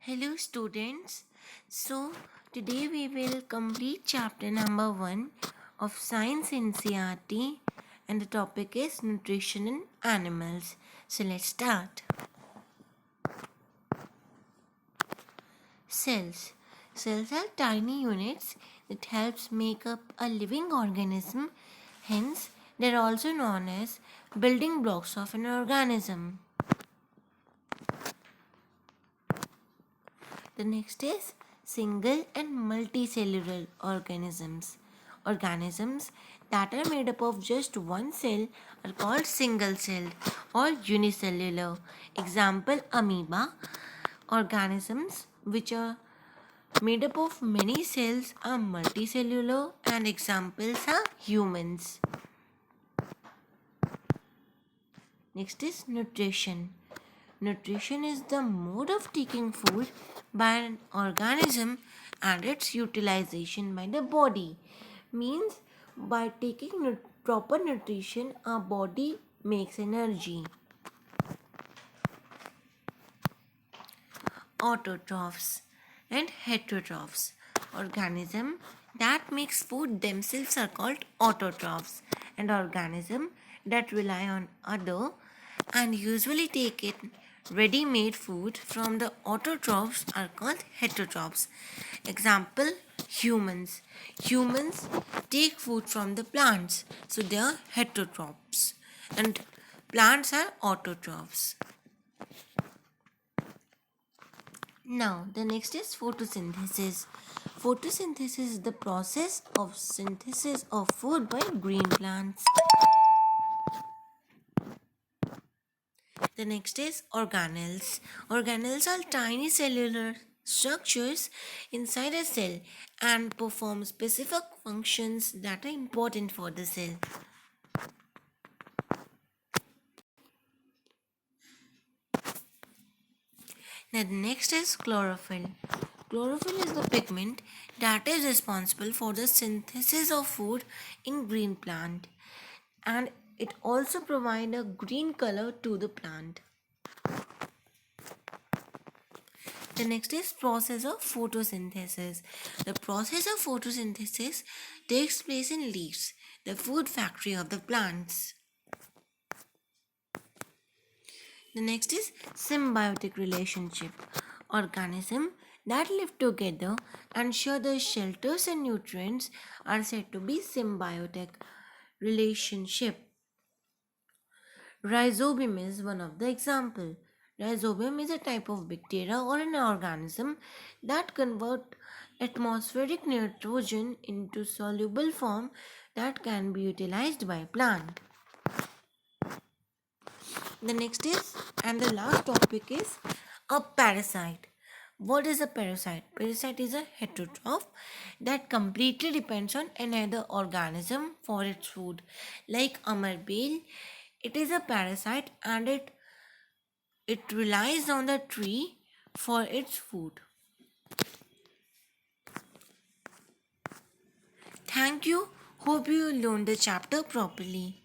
Hello students. So today we will complete chapter number 1 of Science Ncert and the topic is Nutrition in Animals. So let's start. Cells. Cells are tiny units that helps make up a living organism. Hence, they are also known as building blocks of an organism. The next is single and multicellular organisms. Organisms that are made up of just one cell are called single-celled or unicellular. Example, amoeba. Organisms which are made up of many cells are multicellular and examples are humans. Next is nutrition. Nutrition is the mode of taking food by an organism and its utilization by the body. Means by taking proper nutrition, our body makes energy. Autotrophs and heterotrophs. Organisms that makes food themselves are called autotrophs, and organisms that rely on other and usually take it ready-made food from the autotrophs are called heterotrophs. Example, humans. Humans take food from the plants, so they are heterotrophs, and plants are autotrophs. Now, the next is photosynthesis. Photosynthesis is the process of synthesis of food by green plants. The next is organelles. Organelles are tiny cellular structures inside a cell and perform specific functions that are important for the cell. Now the next is chlorophyll. Chlorophyll is the pigment that is responsible for the synthesis of food in green plant, and it also provides a green color to the plant. The next is process of photosynthesis. The process of photosynthesis takes place in leaves, the food factory of the plants. The next is symbiotic relationship. Organisms that live together and share the shelters and nutrients are said to be symbiotic relationship. Rhizobium is one of the example. Rhizobium is a type of bacteria or an organism that convert atmospheric nitrogen into soluble form that can be utilized by plant. The next is and the last topic is a parasite. What is a parasite? Parasite is a heterotroph that completely depends on another organism for its food. Like amarbeil, it is a parasite and it relies on the tree for its food. Thank you. Hope you learned the chapter properly.